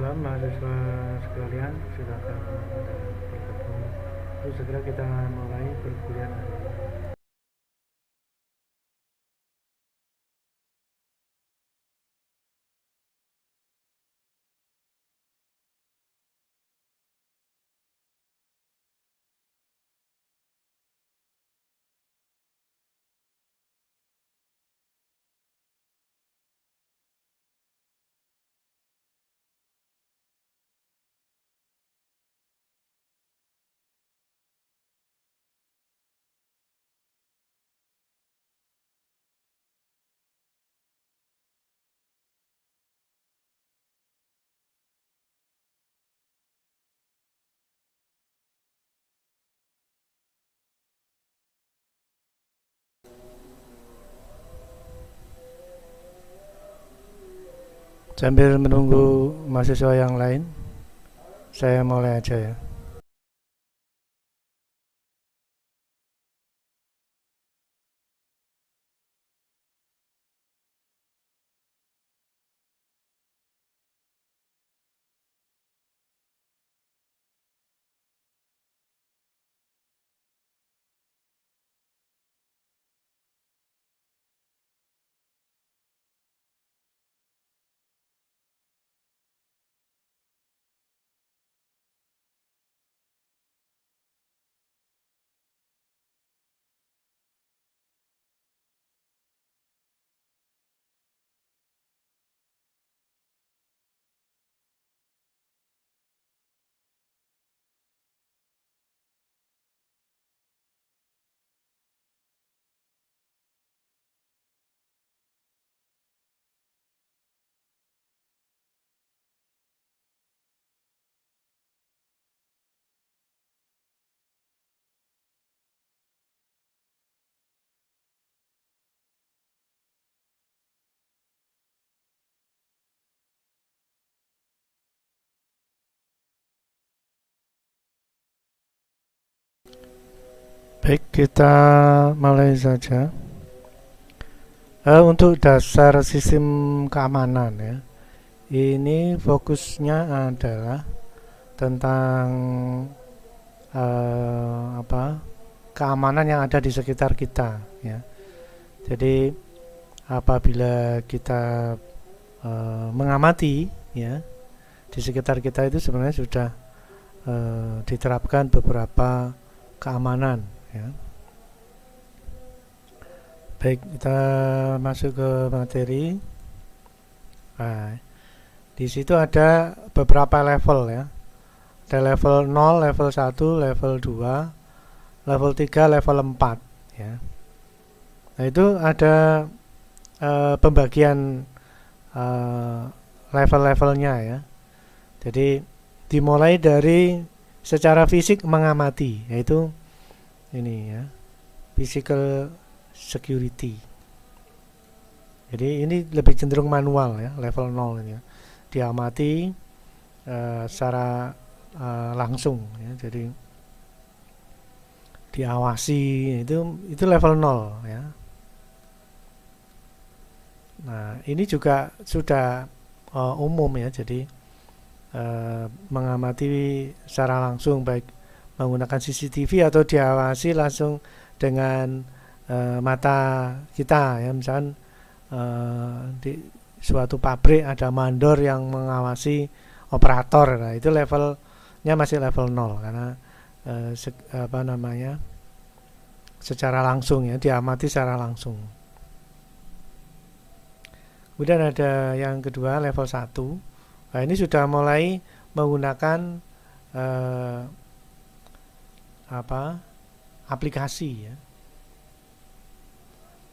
malam mahasiswa sekalian, silakan Anda bergabung. Terus segera kita mulai perkuliahan hari ini. Sambil menunggu mahasiswa yang lain, saya mulai aja ya. Baik, kita mulai saja. Untuk dasar sistem keamanan ya, ini fokusnya adalah tentang apa, keamanan yang ada di sekitar kita ya. Jadi apabila kita mengamati ya di sekitar kita itu sebenarnya sudah diterapkan beberapa keamanan ya. Baik, kita masuk ke materi. Nah, di situ ada beberapa level ya. Ada level 0, level 1, level 2, level 3, level 4 ya. Nah, itu ada pembagian level-levelnya ya. Jadi dimulai dari secara fisik mengamati, yaitu ini ya, physical security. Jadi ini lebih cenderung manual ya, level 0 ini ya. Diamati secara langsung ya. Jadi diawasi, itu level 0 ya. Nah, ini juga sudah umum ya. Jadi mengamati secara langsung, baik menggunakan CCTV atau diawasi langsung dengan mata kita ya. Misalkan di suatu pabrik ada mandor yang mengawasi operator, nah itu levelnya masih level 0 karena apa namanya, secara langsung ya, diamati secara langsung. Kemudian ada yang kedua level 1. Nah, ini sudah mulai menggunakan aplikasi ya.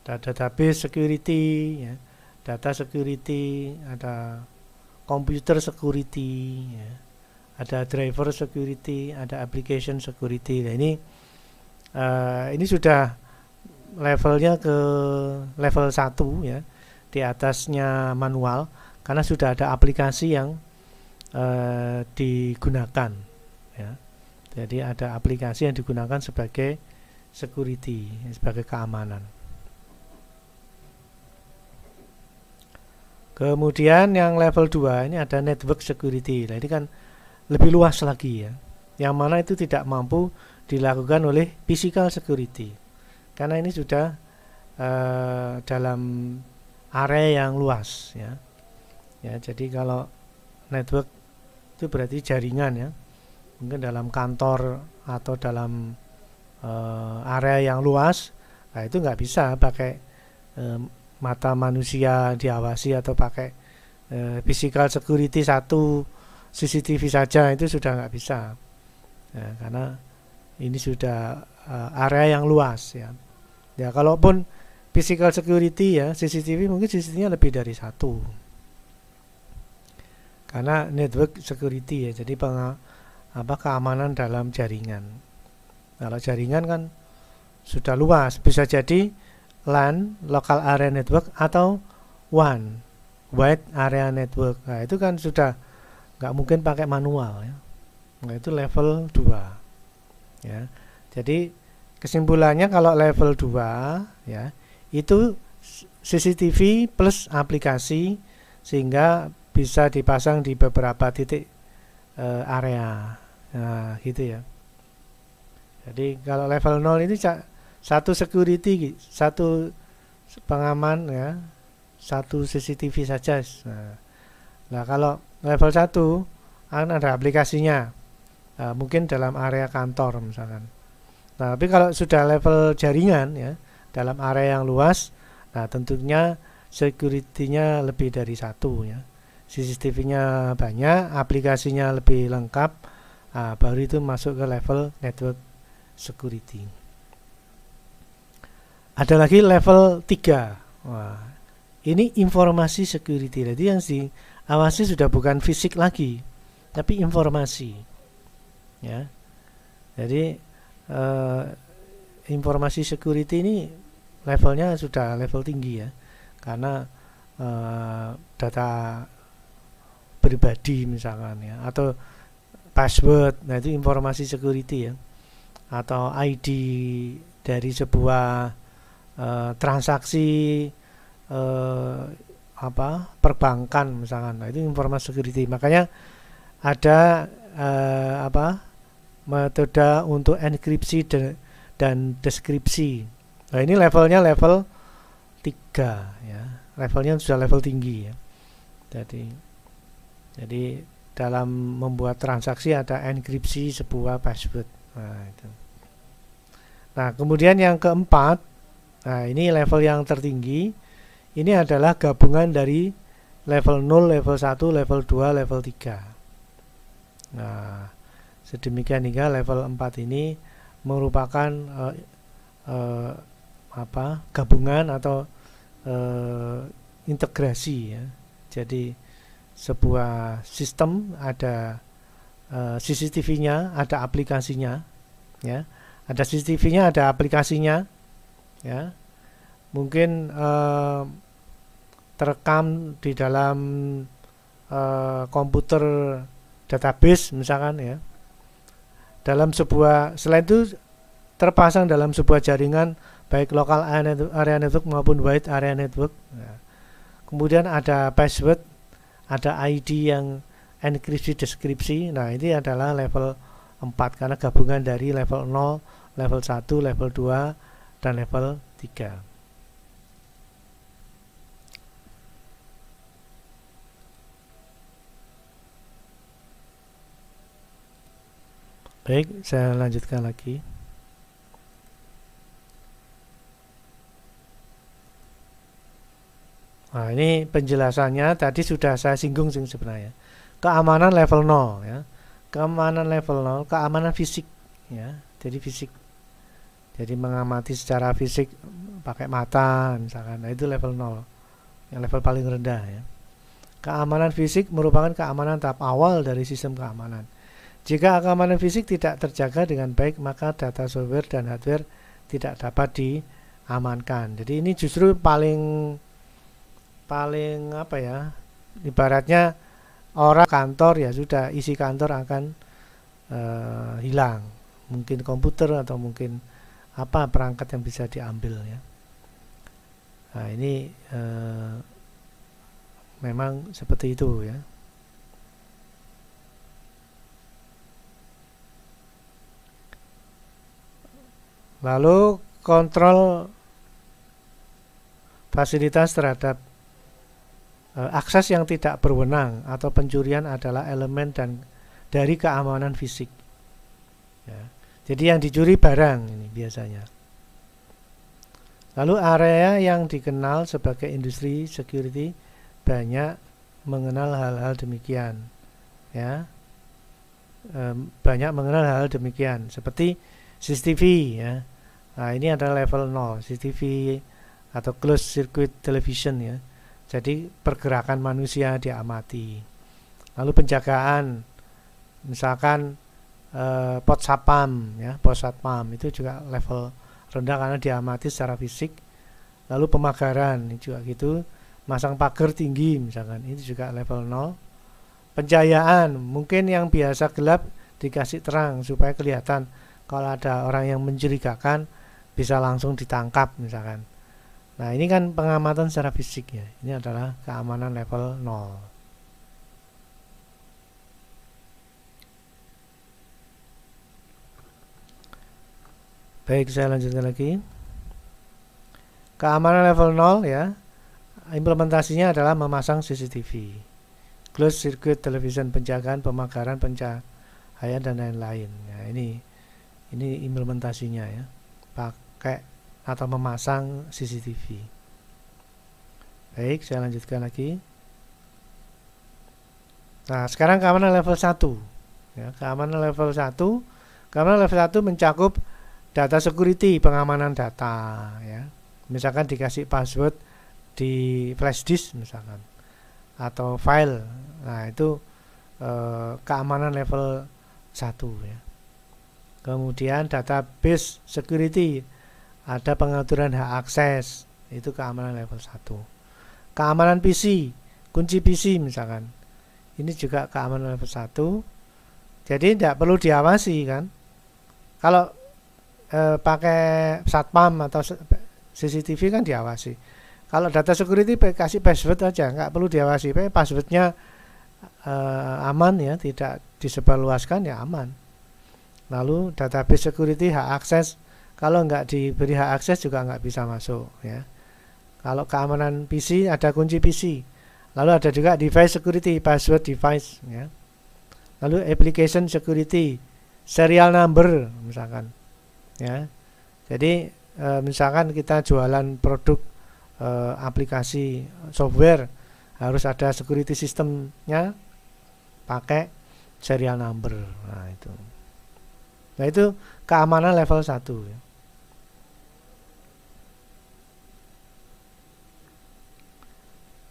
Database security ya, data security, ada computer security ya, ada driver security, ada application security. Nah, ini sudah levelnya ke level 1 ya. Di atasnya manual karena sudah ada aplikasi yang digunakan ya. Jadi ada aplikasi yang digunakan sebagai security, sebagai keamanan. Kemudian yang level 2 ini ada network security. Nah, ini kan lebih luas lagi ya. Yang mana itu tidak mampu dilakukan oleh physical security. Karena ini sudah dalam area yang luas ya. Ya, jadi kalau network itu berarti jaringan ya. Mungkin dalam kantor atau dalam area yang luas, nah itu nggak bisa pakai mata manusia diawasi atau pakai physical security satu CCTV saja, itu sudah nggak bisa ya, karena ini sudah area yang luas ya. Ya kalaupun physical security ya CCTV, mungkin CCTV-nya lebih dari satu karena network security ya, jadi keamanan dalam jaringan. Kalau jaringan kan sudah luas, bisa jadi LAN, local area network, atau WAN, wide area network. Nah itu kan sudah nggak mungkin pakai manual ya. Nah itu level 2 ya. Jadi kesimpulannya kalau level 2 ya, itu CCTV plus aplikasi sehingga bisa dipasang di beberapa titik area. Nah gitu ya. Jadi kalau level 0 ini satu security, satu pengaman ya, satu CCTV saja. Nah kalau level 1 akan ada aplikasinya, mungkin dalam area kantor misalkan. Nah, tapi kalau sudah level jaringan ya, dalam area yang luas, nah tentunya security-nya lebih dari satu ya. CCTV-nya banyak, aplikasinya lebih lengkap, baru itu masuk ke level network security. Ada lagi level 3. Wah, ini informasi security. Jadi yang diawasi sudah bukan fisik lagi, tapi informasi. Ya. Jadi informasi security ini levelnya sudah level tinggi ya, karena data pribadi misalkan ya, atau password. Nah itu informasi security ya, atau ID dari sebuah transaksi perbankan misalkan. Nah, itu informasi security. Makanya ada metode untuk enkripsi dan deskripsi. Nah, ini levelnya level 3 ya. Levelnya sudah level tinggi ya. Jadi dalam membuat transaksi ada enkripsi sebuah password. Nah, itu. Nah, kemudian yang keempat, nah ini level yang tertinggi. Ini adalah gabungan dari level 0, level 1, level 2, level 3. Nah, sedemikian hingga level 4 ini merupakan gabungan atau integrasi ya. Jadi sebuah sistem ada CCTV-nya, ada aplikasinya ya. Ada CCTV-nya, ada aplikasinya ya. Mungkin terekam di dalam komputer database misalkan ya. Selain itu terpasang dalam sebuah jaringan baik local area network maupun wide area network. Nah, kemudian ada password, ada ID yang enkripsi deskripsi. Nah, ini adalah level 4 karena gabungan dari level 0, level 1, level 2 dan level 3. Baik, saya lanjutkan lagi. Nah, ini penjelasannya tadi sudah saya singgung sebenarnya. Keamanan level 0 ya. Keamanan level 0, keamanan fisik ya. Jadi fisik. Jadi mengamati secara fisik pakai mata misalkan. Nah, itu level 0. Yang level paling rendah ya. Keamanan fisik merupakan keamanan tahap awal dari sistem keamanan. Jika keamanan fisik tidak terjaga dengan baik, maka data software dan hardware tidak dapat diamankan. Jadi ini justru paling ibaratnya orang kantor ya sudah, isi kantor akan hilang, mungkin komputer atau mungkin perangkat yang bisa diambil ya. Nah ini memang seperti itu ya. Lalu kontrol fasilitas terhadap akses yang tidak berwenang atau pencurian adalah elemen dari keamanan fisik. Ya. Jadi yang dicuri barang ini biasanya. Lalu area yang dikenal sebagai industri security banyak mengenal hal-hal demikian. Ya, banyak mengenal hal-hal demikian seperti CCTV. Ya. Nah ini adalah level 0 CCTV atau closed circuit television ya. Jadi pergerakan manusia diamati. Lalu penjagaan, misalkan pos satpam ya, pos satpam itu juga level rendah karena diamati secara fisik. Lalu pemagaran juga gitu, masang pagar tinggi misalkan, itu juga level 0. Pencahayaan, mungkin yang biasa gelap dikasih terang supaya kelihatan kalau ada orang yang mencurigakan bisa langsung ditangkap misalkan. Nah ini kan pengamatan secara fisik ya. Ini adalah keamanan level 0. Baik, saya lanjutkan lagi. Keamanan level 0 ya. Implementasinya adalah memasang CCTV, closed circuit television, penjagaan, pemagaran, pencahayaan dan lain-lain. Ya, ini implementasinya ya. Pakai atau memasang CCTV. Baik, saya lanjutkan lagi. Nah, sekarang keamanan level 1. Ya, keamanan level 1. Keamanan level 1 mencakup data security, pengamanan data ya. Misalkan dikasih password di flash disk misalkan atau file. Nah, itu keamanan level 1 ya. Kemudian database security, ada pengaturan hak akses, itu keamanan level 1. Keamanan PC, kunci PC misalkan, ini juga keamanan level 1. Jadi tidak perlu diawasi kan. Kalau pakai satpam atau CCTV kan diawasi. Kalau data security kasih password aja, nggak perlu diawasi. Passwordnya aman ya, tidak disebarluaskan ya aman. Lalu database security, hak akses, kalau nggak diberi hak akses juga nggak bisa masuk ya. Kalau keamanan PC ada kunci PC. Lalu ada juga device security, password device ya. Lalu application security, serial number misalkan ya. Jadi misalkan kita jualan produk aplikasi software, harus ada security sistemnya pakai serial number. Nah itu keamanan level 1 ya.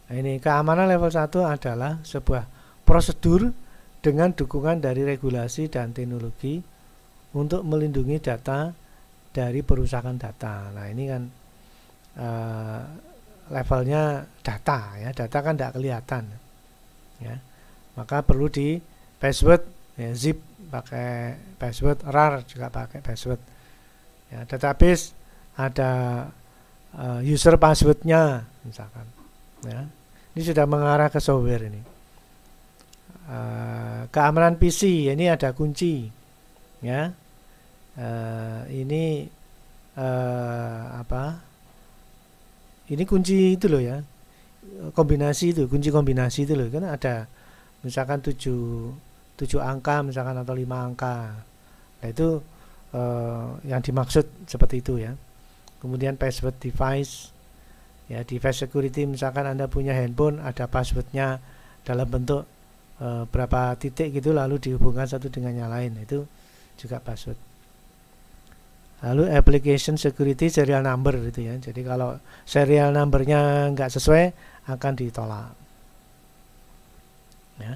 Nah, ini keamanan level 1 adalah sebuah prosedur dengan dukungan dari regulasi dan teknologi untuk melindungi data dari perusakan data. Nah ini kan levelnya data ya, data kan tidak kelihatan ya, maka perlu di password ya, zip pakai password, rar juga pakai password ya. Database ada user passwordnya misalkan ya. Ini sudah mengarah ke software ini. Keamanan PC, ini ada kunci ya. Ini apa? Ini kunci itu loh ya. Kombinasi itu, kunci kombinasi itu loh. Kan ada misalkan 7 angka misalkan atau 5 angka. Nah itu yang dimaksud seperti itu ya. Kemudian password device ya, device security, misalkan Anda punya handphone ada passwordnya dalam bentuk berapa titik gitu lalu dihubungkan satu dengan yang lain, itu juga password. Lalu application security, serial number gitu ya. Jadi kalau serial numbernya nggak sesuai akan ditolak ya.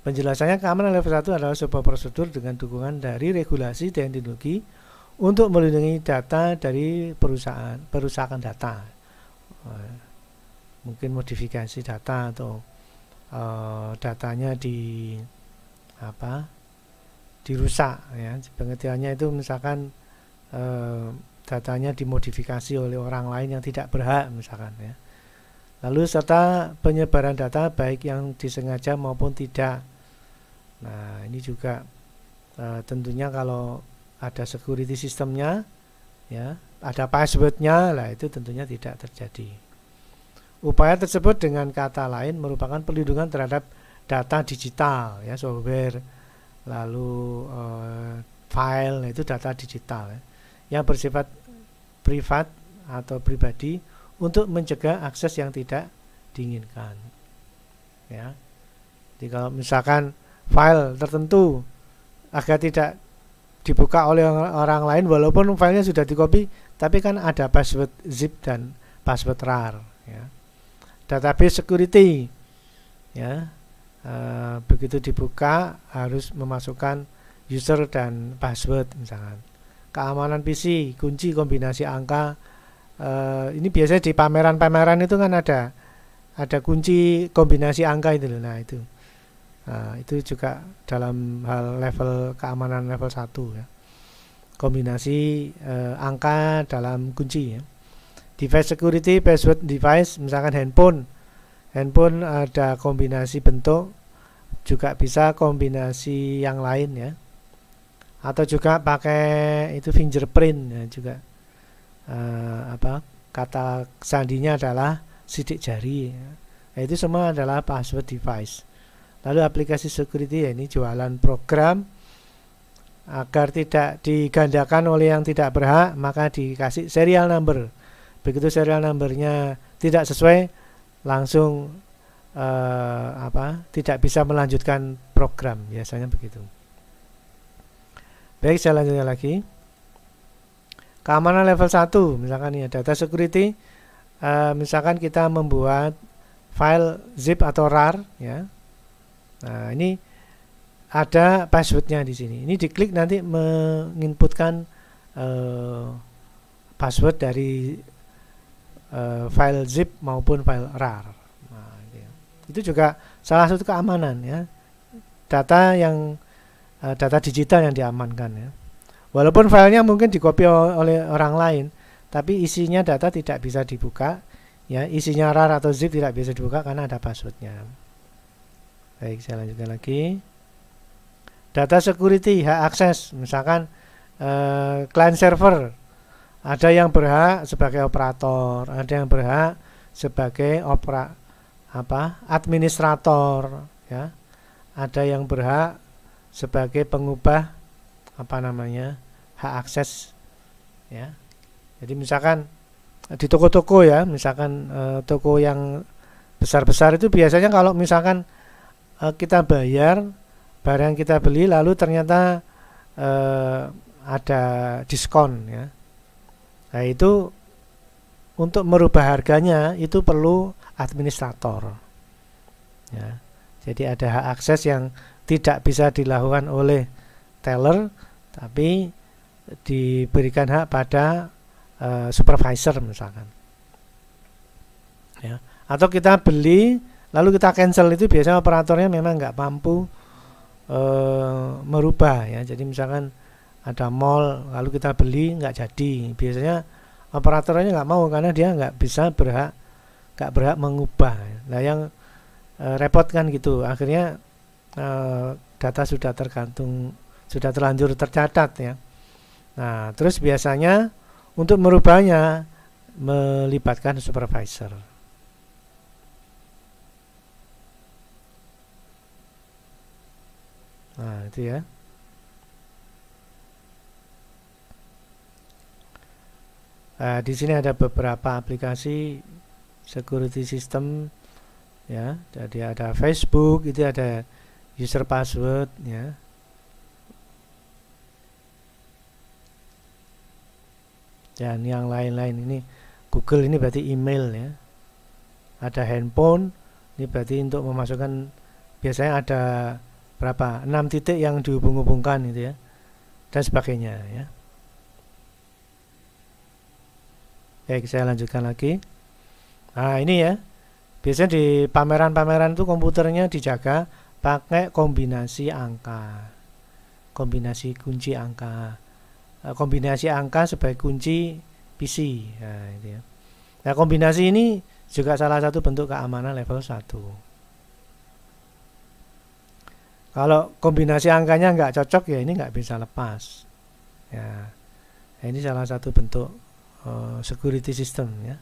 Penjelasannya, keamanan level 1 adalah sebuah prosedur dengan dukungan dari regulasi dan teknologi untuk melindungi data dari perusakan data. Mungkin modifikasi data atau datanya dirusak ya. Pengertiannya itu misalkan datanya dimodifikasi oleh orang lain yang tidak berhak misalkan ya. Lalu serta penyebaran data baik yang disengaja maupun tidak. Nah, ini juga tentunya kalau ada security sistemnya, ya, ada passwordnya, lah itu tentunya tidak terjadi. Upaya tersebut dengan kata lain merupakan perlindungan terhadap data digital, ya, software, lalu file, itu data digital, ya, yang bersifat privat atau pribadi untuk mencegah akses yang tidak diinginkan. Ya, jadi kalau misalkan file tertentu agar tidak dibuka oleh orang lain, walaupun filenya sudah dicopy, tapi kan ada password zip dan password rar, ya. Database security, ya, begitu dibuka harus memasukkan user dan password misalkan. Keamanan PC, kunci kombinasi angka, ini biasanya di pameran-pameran itu kan ada kunci kombinasi angka itu loh. Nah, itu juga dalam hal level keamanan level 1, ya. Kombinasi angka dalam kunci, ya. Device security, password device, misalkan handphone ada kombinasi bentuk, juga bisa kombinasi yang lain, ya. Atau juga pakai itu fingerprint, ya, juga kata sandinya adalah sidik jari, ya. Nah, itu semua adalah password device. Lalu aplikasi security, ya, ini jualan program agar tidak digandakan oleh yang tidak berhak, maka dikasih serial number. Begitu serial numbernya tidak sesuai, langsung tidak bisa melanjutkan program, biasanya begitu. Baik, saya lanjutkan lagi. Keamanan level 1, misalkan ini data security, misalkan kita membuat file zip atau rar, ya. Nah, ini ada passwordnya di sini. Ini diklik nanti menginputkan password dari file zip maupun file rar. Nah, itu juga salah satu keamanan, ya. Data digital yang diamankan, ya. Walaupun filenya mungkin dikopi oleh orang lain, tapi isinya data tidak bisa dibuka, ya. Isinya rar atau zip tidak bisa dibuka karena ada passwordnya. Baik, saya lanjutkan lagi. Data security, hak akses, misalkan client server, ada yang berhak sebagai operator, ada yang berhak sebagai administrator, ya. Ada yang berhak sebagai pengubah hak akses, ya. Jadi misalkan di toko-toko, ya, misalkan toko yang besar-besar itu biasanya kalau misalkan kita bayar barang kita beli lalu ternyata ada diskon, ya. Nah, itu untuk merubah harganya itu perlu administrator, ya. Jadi ada hak akses yang tidak bisa dilakukan oleh teller, tapi diberikan hak pada supervisor misalkan, ya. Atau kita beli lalu kita cancel, itu biasanya operatornya memang nggak mampu merubah, ya. Jadi misalkan ada mall lalu kita beli nggak jadi, biasanya operatornya nggak mau karena dia nggak berhak mengubah. Nah, yang repot kan gitu, akhirnya data sudah terlanjur tercatat, ya. Nah, terus biasanya untuk merubahnya melibatkan supervisor. Nah, itu, ya. Nah, di sini ada beberapa aplikasi security system, ya. Jadi ada Facebook, itu ada user password, ya. Dan yang lain-lain ini Google, ini berarti email, ya. Ada handphone, ini berarti untuk memasukkan, biasanya ada berapa? 6 titik yang dihubung-hubungkan itu, ya. Dan sebagainya, ya. Baik, saya lanjutkan lagi. Nah, ini, ya. Biasanya di pameran-pameran itu komputernya dijaga pakai kombinasi angka. Kombinasi kunci angka. Kombinasi angka sebagai kunci PC. Nah, itu, ya. Nah, kombinasi ini Juga salah satu bentuk keamanan level 1. Kalau kombinasi angkanya nggak cocok ya ini nggak bisa lepas. Ya, ini salah satu bentuk security system ya.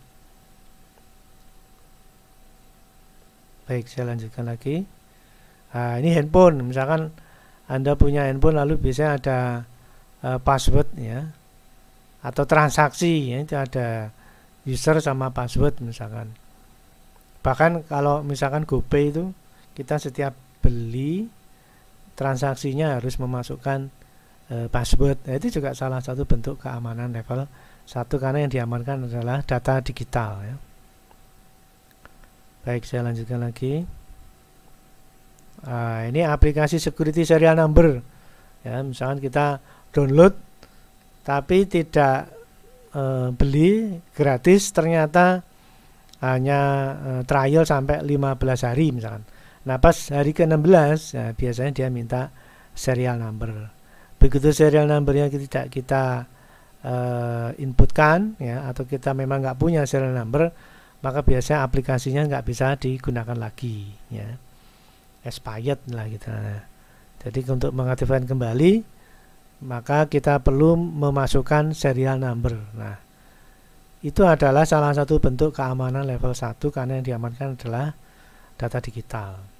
Baik, saya lanjutkan lagi. Nah, ini handphone. Misalkan Anda punya handphone lalu biasanya ada password ya, atau transaksi ya, itu ada user sama password misalkan. Bahkan kalau misalkan GoPay itu kita setiap beli transaksinya harus memasukkan password. Nah, itu juga salah satu bentuk keamanan level 1 karena yang diamankan adalah data digital ya. Baik, saya lanjutkan lagi. Ini aplikasi security serial number ya, misalkan kita download tapi tidak beli gratis, ternyata hanya trial sampai 15 hari misalkan. Nah pas hari ke-16 ya, biasanya dia minta serial number. Begitu serial numbernya tidak kita inputkan ya, atau kita memang nggak punya serial number, maka biasanya aplikasinya nggak bisa digunakan lagi ya, expired lah gitu. Nah, jadi untuk mengaktifkan kembali maka kita perlu memasukkan serial number. Nah, itu adalah salah satu bentuk keamanan level 1 karena yang diamankan adalah data digital.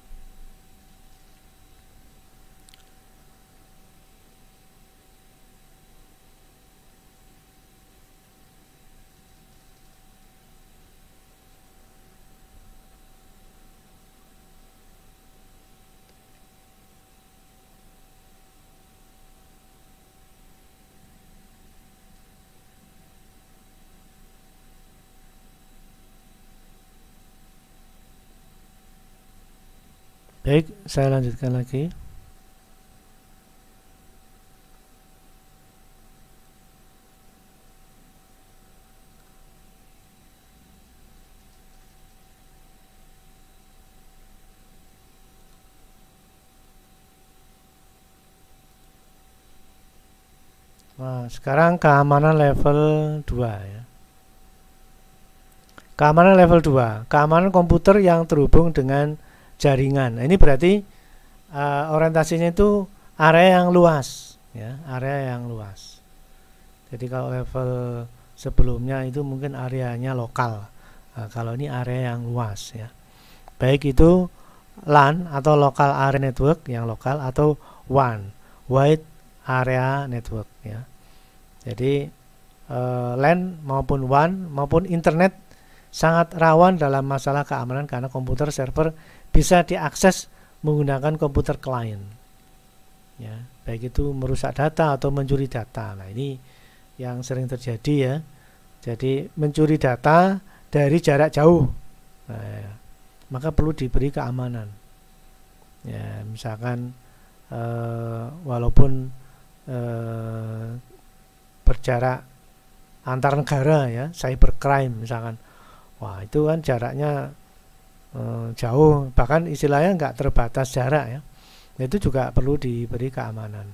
Baik, saya lanjutkan lagi. Nah, sekarang keamanan level 2 ya. Keamanan level 2, keamanan komputer yang terhubung dengan jaringan. Nah, ini berarti orientasinya itu area yang luas ya, area yang luas. Jadi kalau level sebelumnya itu mungkin areanya lokal. Nah, kalau ini area yang luas ya. Baik itu LAN atau local area network yang lokal, atau WAN, wide area network ya. Jadi LAN maupun WAN maupun internet sangat rawan dalam masalah keamanan karena komputer server bisa diakses menggunakan komputer klien ya, baik itu merusak data atau mencuri data. Nah, ini yang sering terjadi ya. Jadi mencuri data dari jarak jauh, nah, ya, maka perlu diberi keamanan ya. Misalkan walaupun berjarak antar negara ya, cybercrime misalkan, wah itu kan jaraknya jauh, bahkan istilahnya nggak terbatas jarak ya. Itu juga perlu diberi keamanan.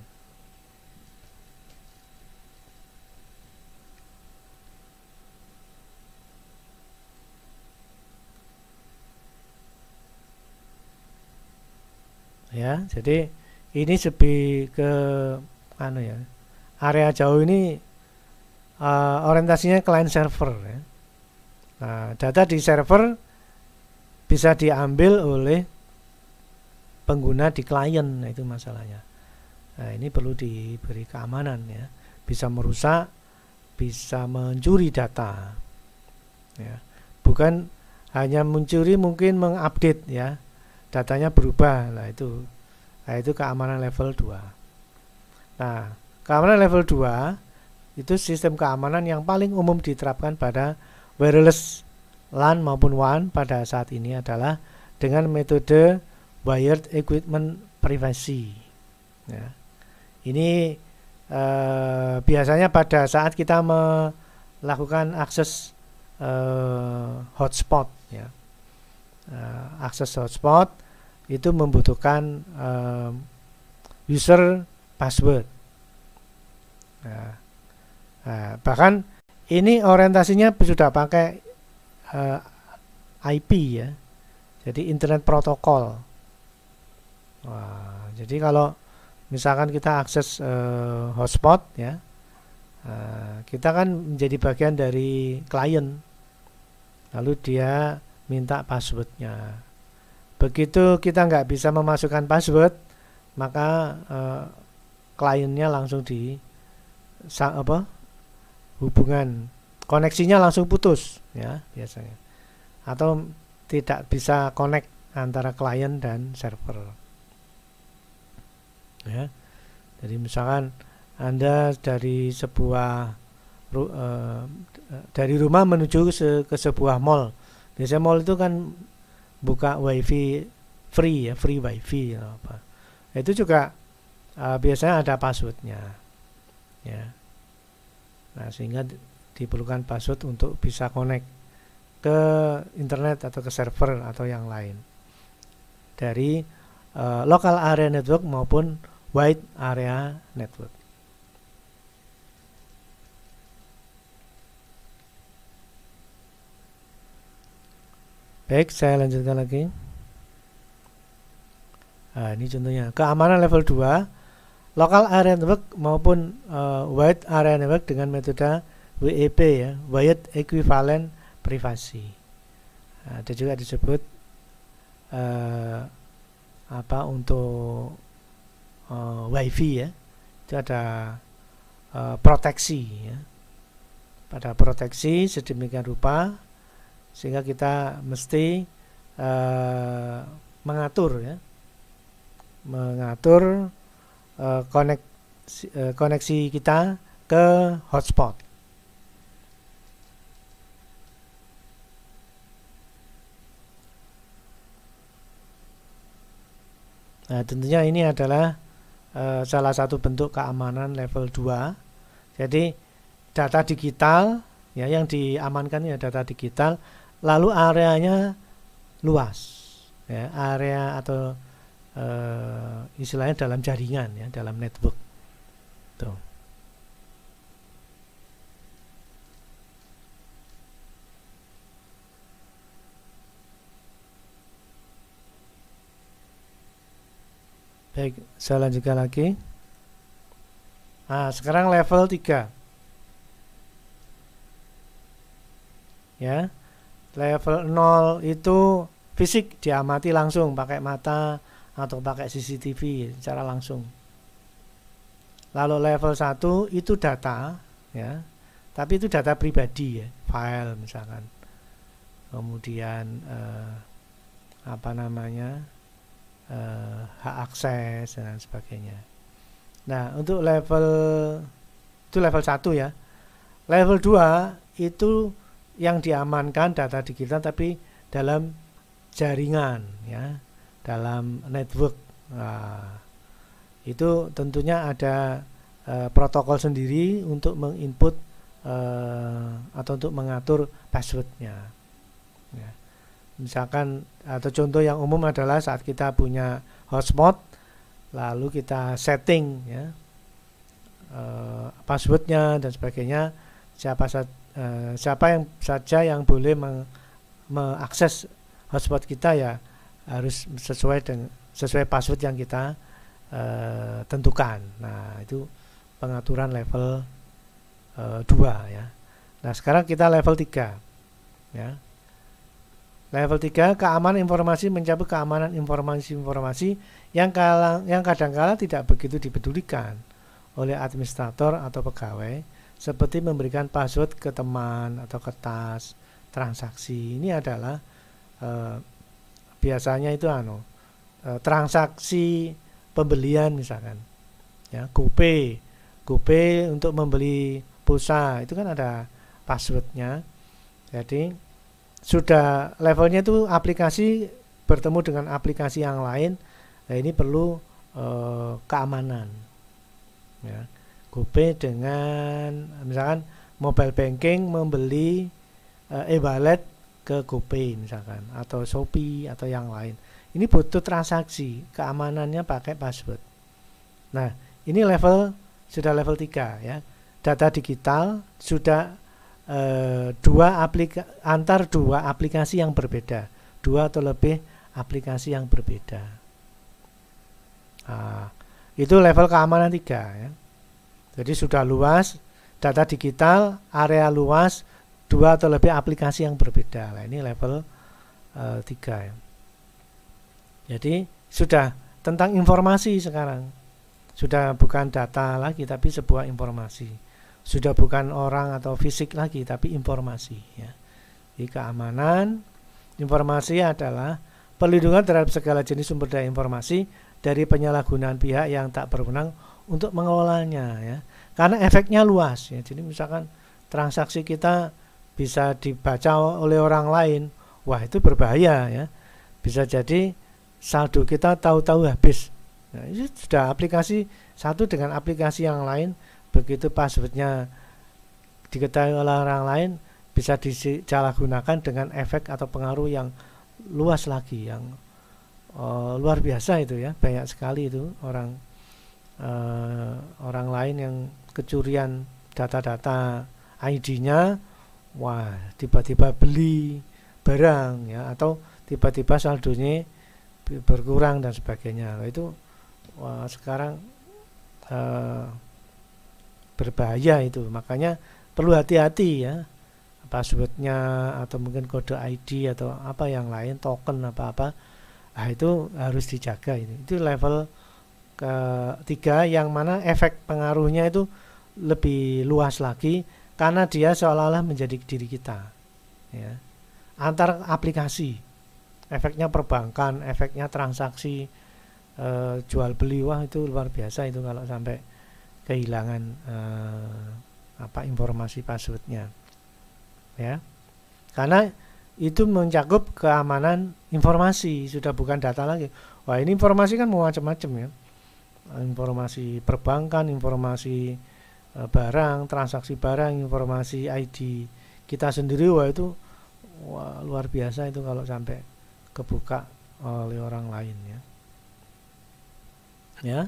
Ya, jadi ini lebih ke ya, area jauh ini orientasinya client server ya. Nah, data di server bisa diambil oleh pengguna di klien, nah itu masalahnya. Nah, ini perlu diberi keamanan ya. Bisa merusak, bisa mencuri data ya. Bukan hanya mencuri, mungkin mengupdate ya, datanya berubah. Nah itu keamanan level 2. Nah, keamanan level 2 itu sistem keamanan yang paling umum diterapkan pada wireless LAN maupun WAN pada saat ini adalah dengan metode wired equipment privacy ya. Ini biasanya pada saat kita melakukan akses hotspot ya. Akses hotspot itu membutuhkan user password ya. Nah, bahkan ini orientasinya sudah pakai IP ya. Jadi internet protokol. Wah, jadi kalau misalkan kita akses hotspot ya, kita kan menjadi bagian dari klien. Lalu dia minta passwordnya. Begitu kita nggak bisa memasukkan password, maka kliennya langsung hubungan koneksinya langsung putus ya biasanya, atau tidak bisa connect antara klien dan server ya. Jadi misalkan Anda dari dari rumah menuju ke sebuah mall. Biasanya mall itu kan buka wifi free ya, free wifi ya, apa. Itu juga biasanya ada passwordnya ya. Nah, sehingga diperlukan password untuk bisa connect ke internet atau ke server atau yang lain dari local area network maupun wide area network. Baik, saya lanjutkan lagi. Nah, ini contohnya keamanan level 2 local area network maupun wide area network dengan metode WEP ya, Wide Equivalent Privacy. Nah, ada juga disebut untuk WiFi ya, itu ada proteksi ya. Pada proteksi sedemikian rupa sehingga kita mesti mengatur koneksi kita ke hotspot. Nah, tentunya ini adalah salah satu bentuk keamanan level 2. Jadi data digital ya, yang diamankan ya data digital, lalu areanya luas ya, area atau istilahnya dalam jaringan ya, dalam network. Tuh. Baik, saya lanjutkan lagi. Nah, sekarang level 3. Ya. Level 0 itu fisik, diamati langsung pakai mata atau pakai CCTV secara langsung. Lalu level 1 itu data ya. Tapi itu data pribadi ya, file misalkan. Kemudian hak akses dan sebagainya. Nah, untuk level 1 ya. Level 2 itu yang diamankan data digital tapi dalam jaringan ya, dalam network. Nah, itu tentunya ada protokol sendiri untuk menginput atau untuk mengatur passwordnya ya. Misalkan atau contoh yang umum adalah saat kita punya hotspot lalu kita setting ya passwordnya dan sebagainya, siapa yang saja yang boleh mengakses hotspot kita ya harus sesuai password yang kita tentukan. Nah, itu pengaturan level 2 ya. Nah, sekarang kita level 3 ya. Level 3 keamanan informasi mencakup keamanan informasi yang kadang-kala tidak begitu dipedulikan oleh administrator atau pegawai, seperti memberikan password ke teman atau ke tas transaksi. Ini adalah biasanya itu transaksi pembelian misalkan ya, GoPay untuk membeli pulsa itu kan ada passwordnya. Jadi sudah levelnya itu aplikasi bertemu dengan aplikasi yang lain. Nah, ini perlu keamanan ya. GoPay dengan misalkan mobile banking membeli e-wallet ke GoPay misalkan, atau Shopee atau yang lain. Ini butuh transaksi, keamanannya pakai password. Nah, ini sudah level 3 ya. Data digital sudah antar dua aplikasi yang berbeda, dua atau lebih aplikasi yang berbeda. Nah, itu level keamanan 3 ya. Jadi sudah luas, data digital, area luas, dua atau lebih aplikasi yang berbeda. Nah, ini level 3 ya. Jadi sudah tentang informasi sekarang. Sudah bukan data lagi tapi sebuah informasi. Sudah bukan orang atau fisik lagi tapi informasi ya. Jadi keamanan informasi adalah perlindungan terhadap segala jenis sumber daya informasi dari penyalahgunaan pihak yang tak berwenang untuk mengelolanya ya. Karena efeknya luas ya. Jadi misalkan transaksi kita bisa dibaca oleh orang lain, wah itu berbahaya ya. Bisa jadi saldo kita tahu-tahu habis. Nah, itu sudah aplikasi satu dengan aplikasi yang lain, begitu passwordnya diketahui oleh orang lain, bisa disalahgunakan dengan efek atau pengaruh yang luas lagi, yang luar biasa itu ya. Banyak sekali itu orang lain yang kecurian data-data ID-nya, wah tiba-tiba beli barang ya, atau tiba-tiba saldonya berkurang dan sebagainya. Itu wah, sekarang berbahaya itu. Makanya perlu hati-hati ya, passwordnya atau mungkin kode ID atau apa yang lain, token apa-apa, itu harus dijaga. Itu level ketiga yang mana efek pengaruhnya itu lebih luas lagi karena dia seolah-olah menjadi diri kita ya. Antar aplikasi, efeknya perbankan, efeknya transaksi, jual beli, wah itu luar biasa itu kalau sampai kehilangan informasi passwordnya ya. Karena itu mencakup keamanan informasi, sudah bukan data lagi. Wah ini informasi kan macam-macam ya, informasi perbankan, informasi barang, transaksi barang, informasi ID kita sendiri, wah itu wah luar biasa itu kalau sampai kebuka oleh orang lain ya. Ya,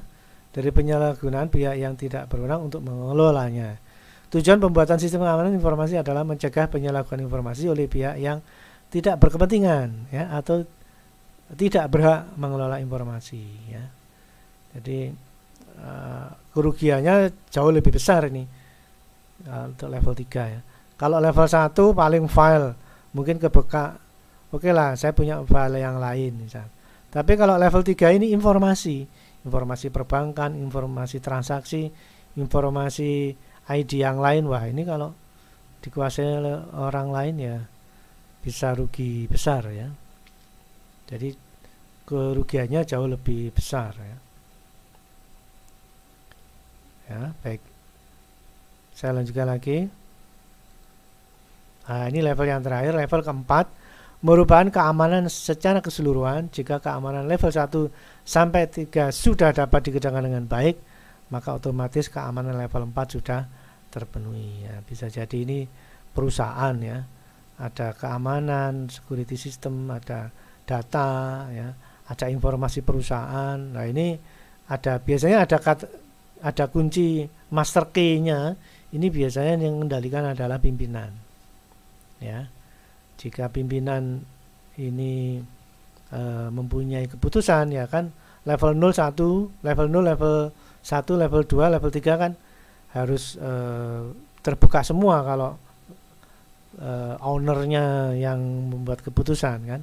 dari penyalahgunaan pihak yang tidak berwenang untuk mengelolanya. Tujuan pembuatan sistem keamanan informasi adalah mencegah penyalahgunaan informasi oleh pihak yang tidak berkepentingan ya, atau tidak berhak mengelola informasi ya. Jadi kerugiannya jauh lebih besar ini untuk level 3 ya. Kalau level 1 paling file mungkin kebuka, oke lah saya punya file yang lain misal. Tapi kalau level 3 ini informasi perbankan, informasi transaksi, informasi ID yang lain, wah ini kalau dikuasai oleh orang lain ya bisa rugi besar ya. Jadi kerugiannya jauh lebih besar ya. Ya, baik. Saya lanjutkan lagi. Nah, ini level yang terakhir, level keempat, merupakan keamanan secara keseluruhan. Jika keamanan level 1 sampai 3 sudah dapat dikerjakan dengan baik, maka otomatis keamanan level 4 sudah terpenuhi ya. Bisa jadi ini perusahaan ya, ada keamanan, security system, ada data ya, ada informasi perusahaan. Nah ini biasanya ada kunci master key-nya. Ini biasanya yang mengendalikan adalah pimpinan ya. Jika pimpinan ini mempunyai keputusan ya kan, level 0 1, level 0, level 1, level 2, level 3 kan harus terbuka semua kalau ownernya yang membuat keputusan kan.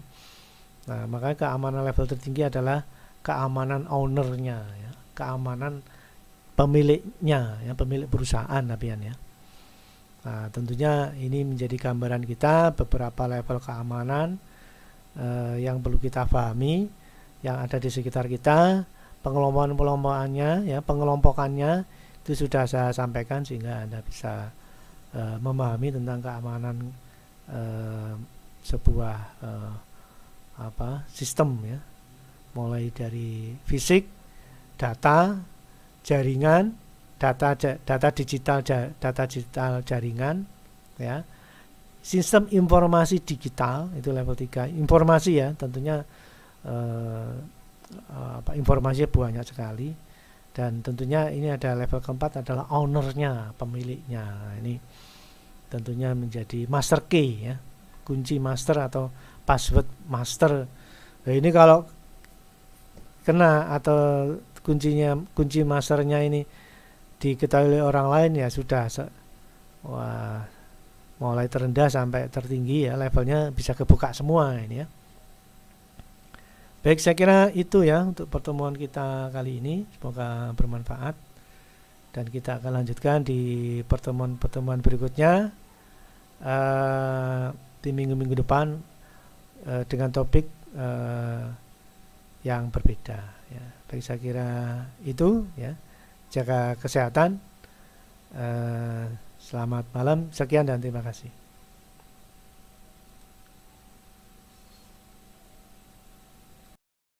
Nah, makanya keamanan level tertinggi adalah keamanan ownernya ya, keamanan pemiliknya ya, pemilik perusahaan ya. Nah, tentunya ini menjadi gambaran kita beberapa level keamanan yang perlu kita pahami yang ada di sekitar kita. Pengelompokannya ya, pengelompokannya itu sudah saya sampaikan sehingga Anda bisa memahami tentang keamanan sebuah sistem ya, mulai dari fisik, data, jaringan, data digital jaringan ya, sistem informasi digital itu level 3. Informasi ya, tentunya informasinya banyak sekali, dan tentunya ini ada level keempat adalah ownernya, pemiliknya. Nah, ini tentunya menjadi master key ya, kunci master atau password master. Nah, ini kalau kena atau kunci masternya ini diketahui oleh orang lain ya sudah, wah, mulai terendah sampai tertinggi ya, levelnya bisa kebuka semua ini ya. Baik, saya kira itu ya untuk pertemuan kita kali ini, semoga bermanfaat dan kita akan lanjutkan di pertemuan-pertemuan berikutnya di minggu-minggu depan dengan topik yang berbeda ya. Baik, saya kira itu ya. Jaga kesehatan. Selamat malam, sekian dan terima kasih.